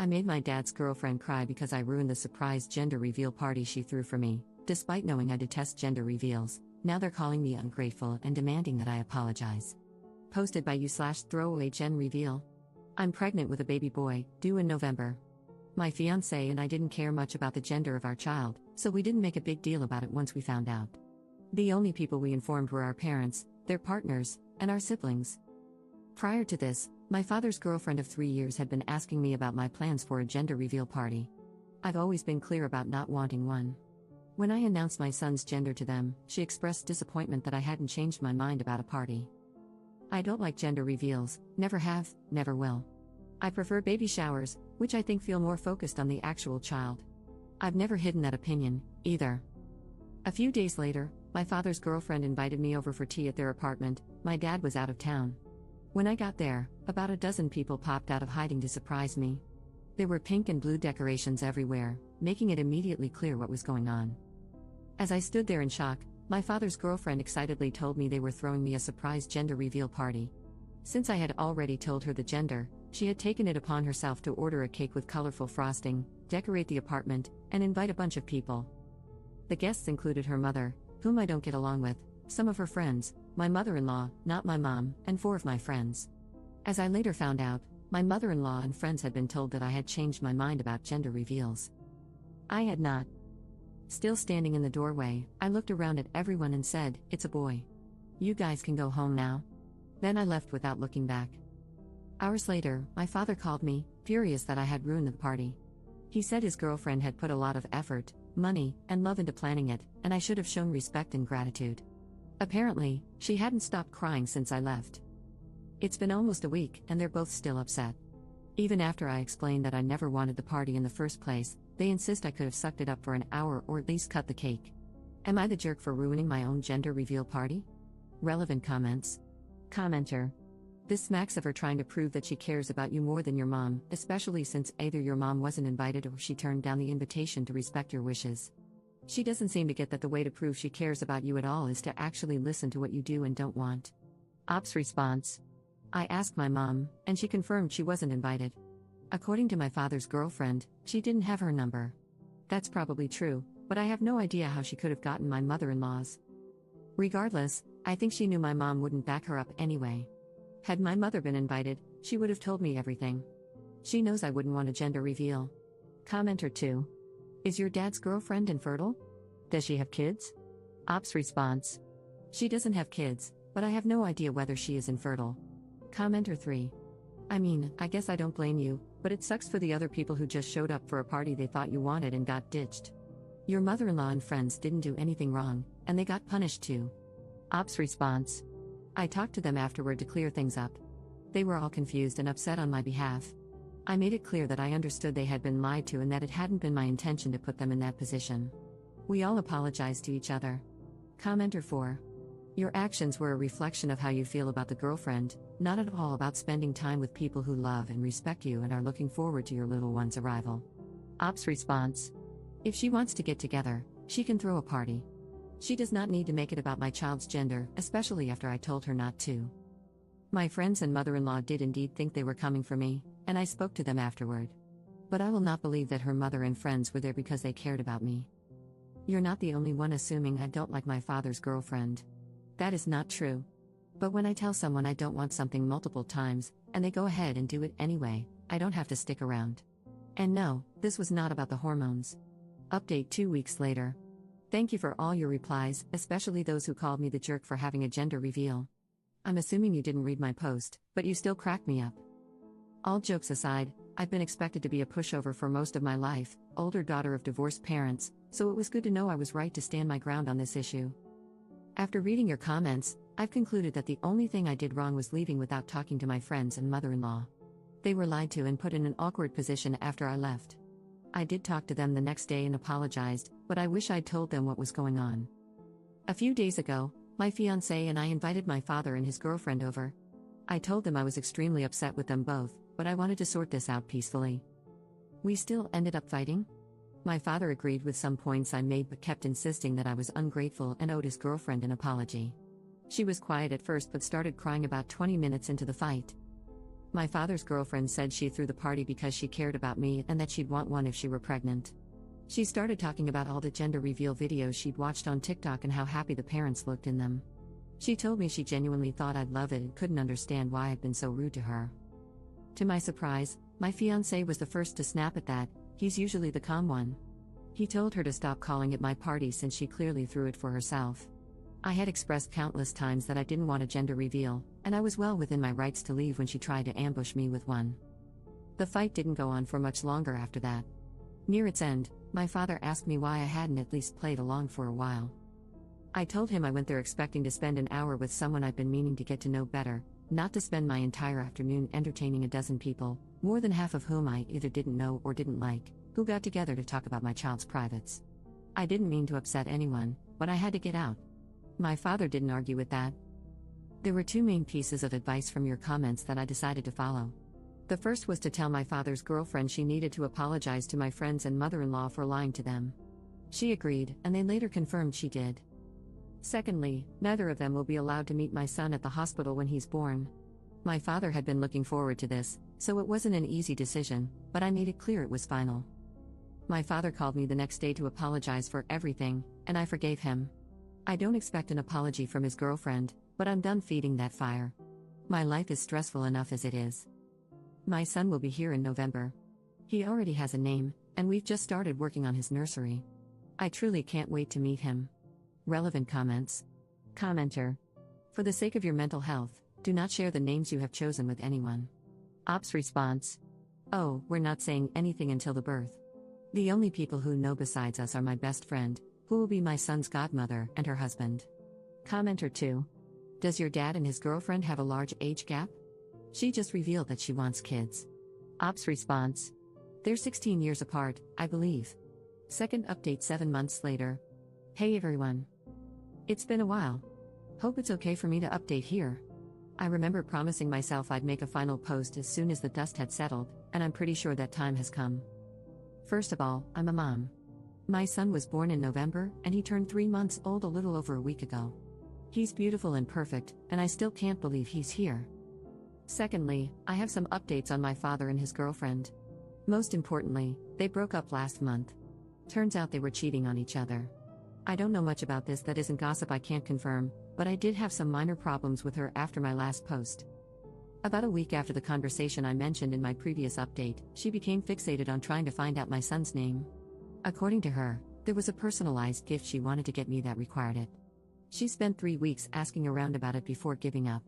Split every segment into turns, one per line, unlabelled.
I made my dad's girlfriend cry because I ruined the surprise gender reveal party she threw for me. Despite knowing I detest gender reveals, now they're calling me ungrateful and demanding that I apologize. Posted by you/throwaway gen reveal. I'm pregnant with a baby boy, due in November. My fiancé and I didn't care much about the gender of our child, so we didn't make a big deal about it once we found out. The only people we informed were our parents, their partners, and our siblings. Prior to this, my father's girlfriend of 3 years had been asking me about my plans for a gender reveal party. I've always been clear about not wanting one. When I announced my son's gender to them, she expressed disappointment that I hadn't changed my mind about a party. I don't like gender reveals, never have, never will. I prefer baby showers, which I think feel more focused on the actual child. I've never hidden that opinion, either. A few days later, my father's girlfriend invited me over for tea at their apartment. My dad was out of town. When I got there, about a dozen people popped out of hiding to surprise me. There were pink and blue decorations everywhere, making it immediately clear what was going on. As I stood there in shock, my father's girlfriend excitedly told me they were throwing me a surprise gender reveal party. Since I had already told her the gender, she had taken it upon herself to order a cake with colorful frosting, decorate the apartment, and invite a bunch of people. The guests included her mother, whom I don't get along with, some of her friends, my mother-in-law, not my mom, and 4 of my friends. As I later found out, my mother-in-law and friends had been told that I had changed my mind about gender reveals. I had not. Still standing in the doorway, I looked around at everyone and said, "It's a boy. You guys can go home now." Then I left without looking back. Hours later, my father called me, furious that I had ruined the party. He said his girlfriend had put a lot of effort, money, and love into planning it, and I should have shown respect and gratitude. Apparently, she hadn't stopped crying since I left. It's been almost a week, and they're both still upset. Even after I explained that I never wanted the party in the first place, they insist I could have sucked it up for an hour or at least cut the cake. Am I the jerk for ruining my own gender reveal party? Relevant comments. Commenter. This smacks of her trying to prove that she cares about you more than your mom, especially since either your mom wasn't invited or she turned down the invitation to respect your wishes. She doesn't seem to get that the way to prove she cares about you at all is to actually listen to what you do and don't want. Ops response. I asked my mom, and she confirmed she wasn't invited. According to my father's girlfriend, she didn't have her number. That's probably true, but I have no idea how she could have gotten my mother-in-law's. Regardless, I think she knew my mom wouldn't back her up anyway. Had my mother been invited, she would have told me everything. She knows I wouldn't want a gender reveal. Commenter 2. Is your dad's girlfriend infertile? Does she have kids? Ops response. She doesn't have kids, but I have no idea whether she is infertile. Commenter 3. I mean, I guess I don't blame you, but it sucks for the other people who just showed up for a party they thought you wanted and got ditched. Your mother-in-law and friends didn't do anything wrong, and they got punished too. Ops response. I talked to them afterward to clear things up. They were all confused and upset on my behalf. I made it clear that I understood they had been lied to and that it hadn't been my intention to put them in that position. We all apologized to each other. Commenter 4. Your actions were a reflection of how you feel about the girlfriend, not at all about spending time with people who love and respect you and are looking forward to your little one's arrival. Ops response. If she wants to get together, she can throw a party. She does not need to make it about my child's gender, especially after I told her not to. My friends and mother-in-law did indeed think they were coming for me, and I spoke to them afterward. But I will not believe that her mother and friends were there because they cared about me. You're not the only one assuming I don't like my father's girlfriend. That is not true. But when I tell someone I don't want something multiple times, and they go ahead and do it anyway, I don't have to stick around. And no, this was not about the hormones. Update 2 weeks later. Thank you for all your replies, especially those who called me the jerk for having a gender reveal. I'm assuming you didn't read my post, but you still cracked me up. All jokes aside, I've been expected to be a pushover for most of my life, older daughter of divorced parents, so it was good to know I was right to stand my ground on this issue. After reading your comments, I've concluded that the only thing I did wrong was leaving without talking to my friends and mother-in-law. They were lied to and put in an awkward position after I left. I did talk to them the next day and apologized, but I wish I'd told them what was going on. A few days ago, my fiancé and I invited my father and his girlfriend over. I told them I was extremely upset with them both, but I wanted to sort this out peacefully. We still ended up fighting? My father agreed with some points I made but kept insisting that I was ungrateful and owed his girlfriend an apology. She was quiet at first but started crying about 20 minutes into the fight. My father's girlfriend said she threw the party because she cared about me and that she'd want one if she were pregnant. She started talking about all the gender reveal videos she'd watched on TikTok and how happy the parents looked in them. She told me she genuinely thought I'd love it and couldn't understand why I'd been so rude to her. To my surprise, my fiancé was the first to snap at that. He's usually the calm one. He told her to stop calling it my party since she clearly threw it for herself. I had expressed countless times that I didn't want a gender reveal, and I was well within my rights to leave when she tried to ambush me with one. The fight didn't go on for much longer after that. Near its end, my father asked me why I hadn't at least played along for a while. I told him I went there expecting to spend an hour with someone I'd been meaning to get to know better, not to spend my entire afternoon entertaining a dozen people, more than half of whom I either didn't know or didn't like, who got together to talk about my child's privates. I didn't mean to upset anyone, but I had to get out. My father didn't argue with that. There were two main pieces of advice from your comments that I decided to follow. The first was to tell my father's girlfriend she needed to apologize to my friends and mother-in-law for lying to them. She agreed, and they later confirmed she did. Secondly, neither of them will be allowed to meet my son at the hospital when he's born. My father had been looking forward to this, so it wasn't an easy decision, but I made it clear it was final. My father called me the next day to apologize for everything, and I forgave him. I don't expect an apology from his girlfriend, but I'm done feeding that fire. My life is stressful enough as it is. My son will be here in November. He already has a name, and we've just started working on his nursery. I truly can't wait to meet him. Relevant comments. Commenter. For the sake of your mental health, do not share the names you have chosen with anyone. Ops response. Oh, we're not saying anything until the birth. The only people who know besides us are my best friend, who will be my son's godmother, and her husband. Commenter 2. Does your dad and his girlfriend have a large age gap? She just revealed that she wants kids. Ops response. They're 16 years apart, I believe. Second update 7 months later. Hey everyone. It's been a while. Hope it's okay for me to update here. I remember promising myself I'd make a final post as soon as the dust had settled, and I'm pretty sure that time has come. First of all, I'm a mom. My son was born in November, and he turned 3 months old a little over a week ago. He's beautiful and perfect, and I still can't believe he's here. Secondly, I have some updates on my father and his girlfriend. Most importantly, they broke up last month. Turns out they were cheating on each other. I don't know much about this that isn't gossip I can't confirm, but I did have some minor problems with her after my last post. About a week after the conversation I mentioned in my previous update, she became fixated on trying to find out my son's name. According to her, there was a personalized gift she wanted to get me that required it. She spent 3 weeks asking around about it before giving up.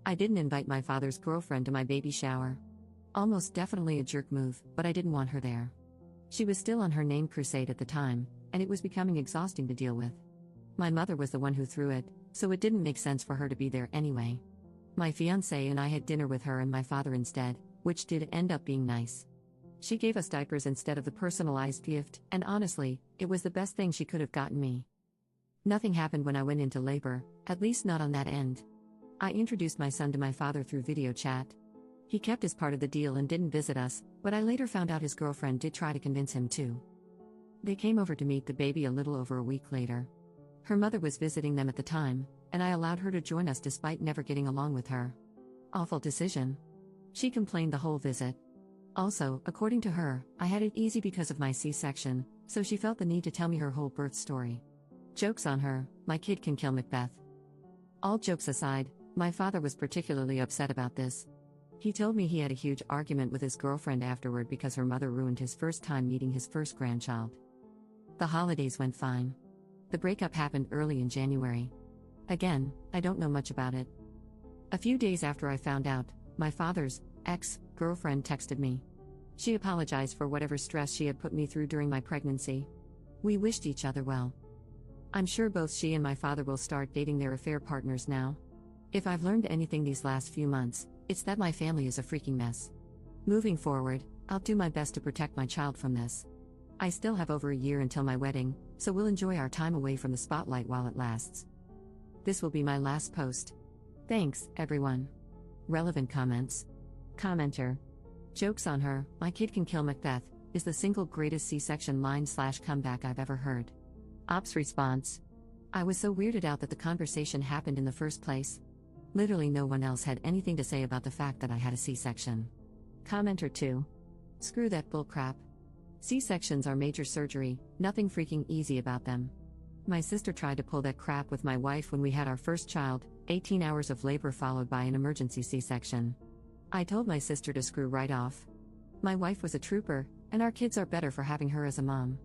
I didn't invite my father's girlfriend to my baby shower. Almost definitely a jerk move, but I didn't want her there. She was still on her name crusade at the time, and it was becoming exhausting to deal with. My mother was the one who threw it, so it didn't make sense for her to be there anyway. My fiancé and I had dinner with her and my father instead, which did end up being nice. She gave us diapers instead of the personalized gift, and honestly, it was the best thing she could have gotten me. Nothing happened when I went into labor, at least not on that end. I introduced my son to my father through video chat. He kept his part of the deal and didn't visit us, but I later found out his girlfriend did try to convince him to. They came over to meet the baby a little over a week later. Her mother was visiting them at the time, and I allowed her to join us despite never getting along with her. Awful decision. She complained the whole visit. Also, according to her, I had it easy because of my C-section, so she felt the need to tell me her whole birth story. Joke's on her, my kid can kill Macbeth. All jokes aside, my father was particularly upset about this. He told me he had a huge argument with his girlfriend afterward because her mother ruined his first time meeting his first grandchild. The holidays went fine. The breakup happened early in January. Again, I don't know much about it. A few days after I found out, my father's ex-girlfriend texted me. She apologized for whatever stress she had put me through during my pregnancy. We wished each other well. I'm sure both she and my father will start dating their affair partners now. If I've learned anything these last few months, it's that my family is a freaking mess. Moving forward, I'll do my best to protect my child from this. I still have over a year until my wedding, so we'll enjoy our time away from the spotlight while it lasts. This will be my last post. Thanks, everyone. Relevant comments. Commenter. Joke's on her, my kid can kill Macbeth, is the single greatest C-section line/comeback I've ever heard. Ops response. I was so weirded out that the conversation happened in the first place. Literally no one else had anything to say about the fact that I had a C-section. Commenter 2. Screw that bullcrap. C-sections are major surgery, nothing freaking easy about them. My sister tried to pull that crap with my wife when we had our first child, 18 hours of labor followed by an emergency C-section. I told my sister to screw right off. My wife was a trooper, and our kids are better for having her as a mom.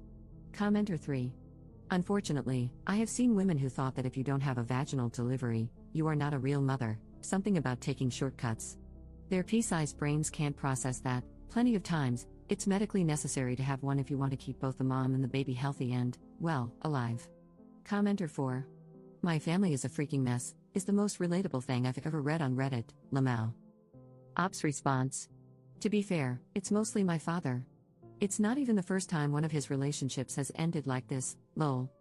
Commenter 3. Unfortunately, I have seen women who thought that if you don't have a vaginal delivery, you are not a real mother, something about taking shortcuts. Their pea-sized brains can't process that. Plenty of times, it's medically necessary to have one if you want to keep both the mom and the baby healthy and, well, alive. Commenter 4. My family is a freaking mess, is the most relatable thing I've ever read on Reddit, Lamau. Ops response. To be fair, it's mostly my father. It's not even the first time one of his relationships has ended like this, lol.